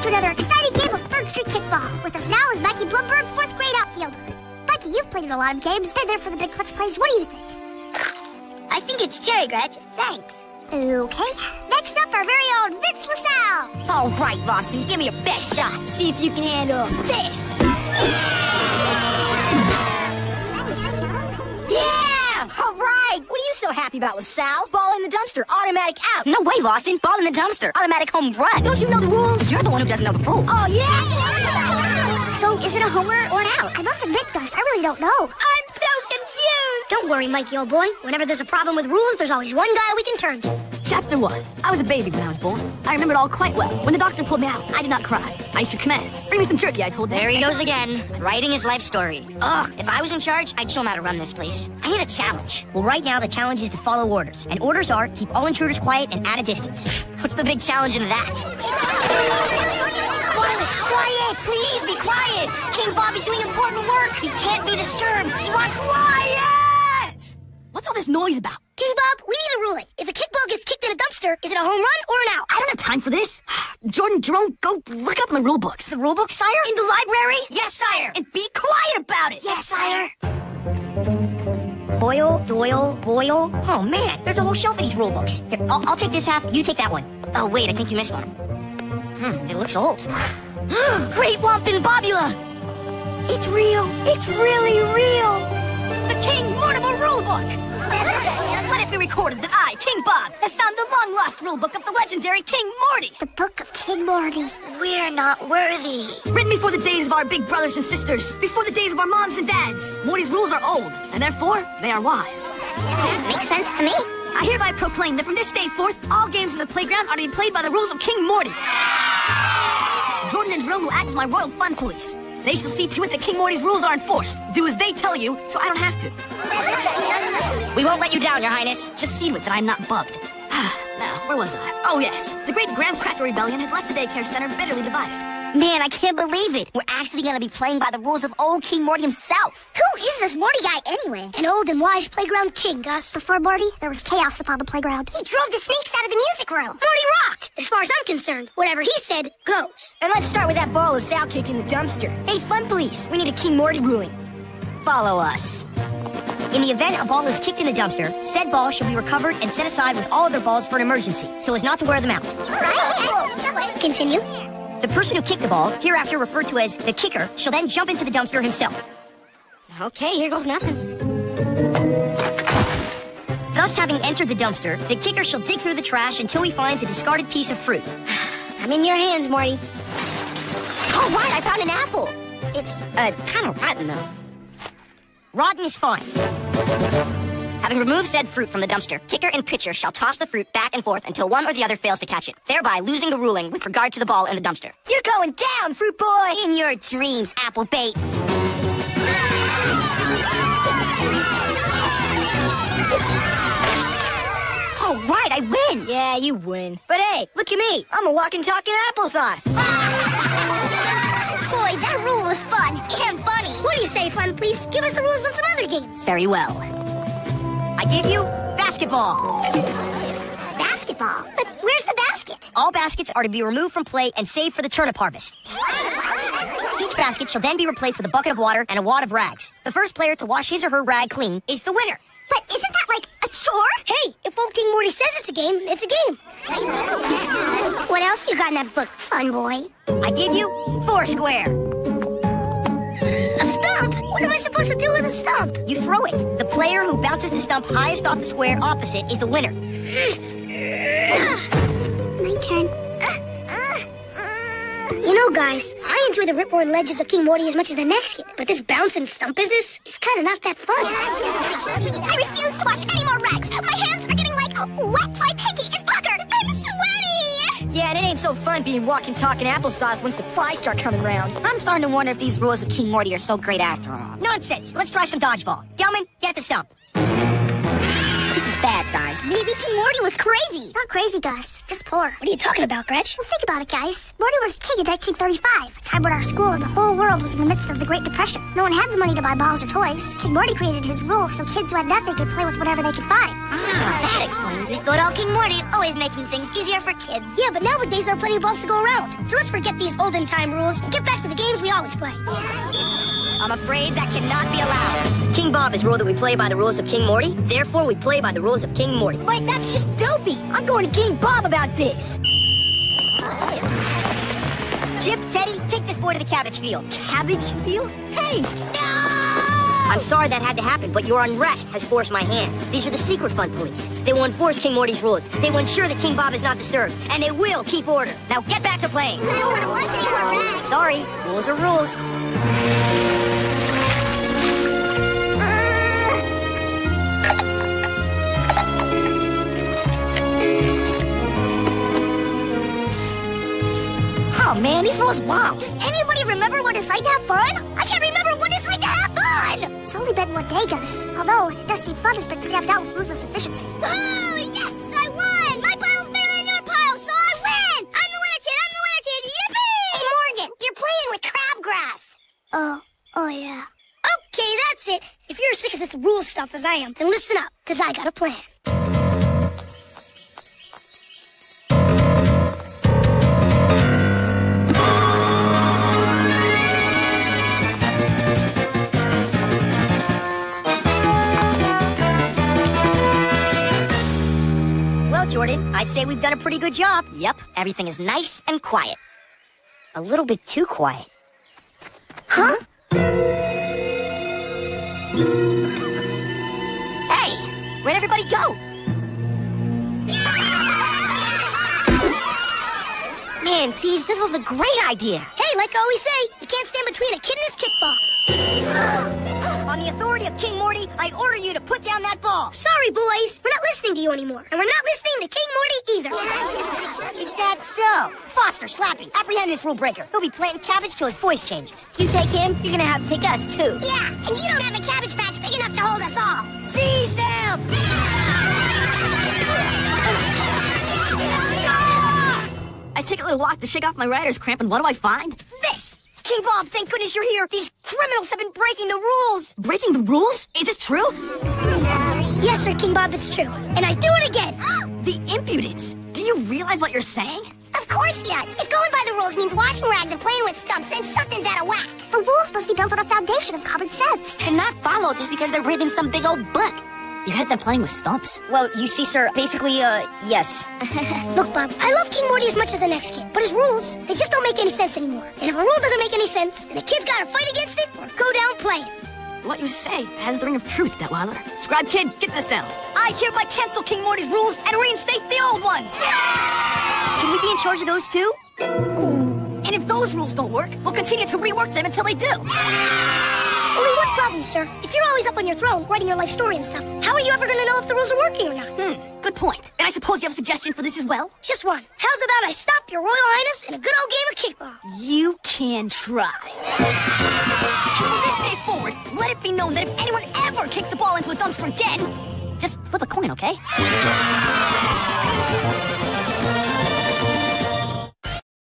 to another exciting game of 3rd Street Kickball. With us now is Mikey Blumberg, 4th grade outfielder. Mikey, you've played in a lot of games. Been there for the big clutch plays. What do you think? I think it's cherry, Gretch. Thanks. Okay. Next up, our very own Vince LaSalle. All right, Lawson, give me your best shot. See if you can handle this. Yeah! All right. What are you so happy about, LaSalle? Ball in the dumpster, automatic out. No way, Lawson. Ball in the dumpster, automatic home run. Don't you know the rules? You're the one who doesn't know the rules. Oh, yeah? So, is it a homer or an out? I must admit, Gus, I really don't know. I'm so confused. Don't worry, Mikey, old boy. Whenever there's a problem with rules, there's always one guy we can turn to. Chapter 1. I was a baby when I was born. I remember it all quite well. When the doctor pulled me out, I did not cry. I issued commands. Bring me some jerky, I told them. There he goes again, writing his life story. Ugh, if I was in charge, I'd show him how to run this place. I need a challenge. Well, right now, the challenge is to follow orders. And orders are, keep all intruders quiet and at a distance. What's the big challenge in that? Quiet, please be quiet. King Bobby's doing important work. He can't be disturbed. He wants quiet. What's all this noise about? King Bob, we need a ruling. If a kickball gets kicked in a dumpster, is it a home run or an out? I don't have time for this. Jordan, Jerome, go look it up in the rule books. The rule book, sire? In the library? Yes, sire. And be quiet about it. Yes, sire. Foil, Doyle, Boyle. Oh, man, there's a whole shelf of these rule books. Here, I'll take this half, you take that one. Oh, wait, I think you missed one. It looks old. Great Wampin Bobula! It's real. It's really real. The King Mortimer Rule Book. Let it be recorded that I, King Bob, have found the long-lost rule book of the legendary King Morty. The Book of King Morty. We're not worthy. Written before the days of our big brothers and sisters, before the days of our moms and dads. Morty's rules are old, and therefore, they are wise. Makes sense to me. I hereby proclaim that from this day forth, all games in the playground are to be played by the rules of King Morty. Jordan and Jerome will act as my royal fun police. They shall see to it that King Morty's rules are enforced. Do as they tell you, so I don't have to. We won't let you down, Your Highness. Just see to it that I'm not bugged. Now, where was I? Oh, yes. The great Graham Cracker Rebellion had left the daycare center bitterly divided. Man, I can't believe it. We're actually going to be playing by the rules of old King Morty himself. Who is this Morty guy anyway? An old and wise playground king, Gus. Before Morty, there was chaos upon the playground. He drove the snakes out of the music room. Morty rocked. As far as I'm concerned, whatever he said goes. And let's start with that ball of Sal kick in the dumpster. Hey, fun police, we need a King Morty ruling. Follow us. In the event a ball is kicked in the dumpster, said ball shall be recovered and set aside with all other balls for an emergency, so as not to wear them out. Right. Continue. The person who kicked the ball, hereafter referred to as the kicker, shall then jump into the dumpster himself. Okay, here goes nothing. Thus, having entered the dumpster, the kicker shall dig through the trash until he finds a discarded piece of fruit. I'm in your hands, Morty. Oh, right, I found an apple. It's, kind of rotten, though. Rotten is fine. Having removed said fruit from the dumpster, kicker and pitcher shall toss the fruit back and forth until one or the other fails to catch it, thereby losing the ruling with regard to the ball in the dumpster. You're going down, fruit boy! In your dreams, apple bait. Oh, right, I win! Yeah, you win. But hey, look at me. I'm a walking, talking applesauce. Boy, that rule was fun and funny. What do you say, fun please? Give us the rules on some other games. Very well. I give you basketball. Basketball? But where's the basket? All baskets are to be removed from play and saved for the turnip harvest. Each basket shall then be replaced with a bucket of water and a wad of rags. The first player to wash his or her rag clean is the winner. But isn't that like a chore? Hey, if old King Morty says it's a game, it's a game. What else you got in that book, fun boy? I give you Foursquare. A stump? What am I supposed to do with a stump? You throw it. The player who bounces the stump highest off the square opposite is the winner. My turn. You know, guys, I enjoy the rip-roaring legends of King Morty as much as the next game, but this bouncing stump business is kind of not that fun. I refuse to wash any more rags. My hands are getting, like, wet. My pinky is puckered. I'm sweaty. Yeah, and it ain't so fun being walking, talking applesauce once the flies start coming around. I'm starting to wonder if these rules of King Morty are so great after all. Nonsense. Let's try some dodgeball. Gelman, get the stump. This is bad. bad guys. Maybe King Morty was crazy. Not crazy, Gus. Just poor. What are you talking about, Gretch? Well, think about it, guys. Morty was king in 1935, a time when our school and the whole world was in the midst of the Great Depression. No one had the money to buy dolls or toys. King Morty created his rules so kids who had nothing could play with whatever they could find. Ah, that explains it. Good old King Morty, always making things easier for kids. Yeah, but nowadays there are plenty of balls to go around. So let's forget these olden time rules and get back to the games we always play. I'm afraid that cannot be allowed. King Bob has ruled that we play by the rules of King Morty, therefore we play by the rules of King Morty. Wait, that's just dopey. I'm going to King Bob about this. Chip, Teddy, take this boy to the cabbage field. Cabbage field? Hey! No! I'm sorry that had to happen, but your unrest has forced my hand. These are the Secret Fun Police. They will enforce King Morty's rules. They will ensure that King Bob is not disturbed, and they will keep order. Now get back to playing. I don't want to watch any more rats. Sorry, rules are rules. Oh man, these rules wonk. Does anybody remember what it's like to have fun? I can't remember what it's like to have fun! It's only been one day, Gus. Although, it does seem fun has been stamped out with ruthless efficiency. Oh, yes, I won! My pile's bigger than your pile, so I win! I'm the winner, kid! I'm the winner, kid! Yippee! Hey, Morgan, you're playing with crabgrass. Oh, yeah. Okay, that's it. If you're as sick of this rule stuff as I am, then listen up, because I got a plan. Jordan, I'd say we've done a pretty good job. Yep, everything is nice and quiet. A little bit too quiet. Huh? Hey, where'd everybody go? Man, Tease, this was a great idea. Hey, like I always say, you can't stand between a kid and his kickball. On the authority of King Morty, I order you to put down that ball. Sorry, boys. We're not listening to you anymore. And we're not listening to King Morty either. Is that so? Foster, Slappy, apprehend this rule breaker. He'll be planting cabbage till his voice changes. If you take him, you're gonna have to take us, too. Yeah, and you don't have a cabbage patch big enough to hold us all. Seize them! I take a little walk to shake off my rider's cramp, and what do I find? This! King Bob, thank goodness you're here. These criminals have been breaking the rules. Breaking the rules? Is this true? Yes, sir, King Bob, it's true. And I do it again. The impudence. Do you realize what you're saying? Of course he does. If going by the rules means washing rags and playing with stumps, then something's out of whack. For rules must be built on a foundation of common sense. And not follow just because they're written in some big old book. You had them playing with stumps? Well, you see, sir, basically, yes. Look, Bob, I love King Morty as much as the next kid, but his rules, they just don't make any sense anymore. And if a rule doesn't make any sense, then the kid's gotta fight against it or go down playing. What you say has the ring of truth, Detweiler. Scribe Kid, get this down. I hereby cancel King Morty's rules and reinstate the old ones! Can we be in charge of those too? And if those rules don't work, we'll continue to rework them until they do. Only one problem, sir. If you're always up on your throne, writing your life story and stuff, how are you ever gonna know if the rules are working or not? Good point. And I suppose you have a suggestion for this as well? Just one. How's about I stop your Royal Highness in a good old game of kickball? You can try. And from this day forward, let it be known that if anyone ever kicks a ball into a dumpster again, just flip a coin, okay?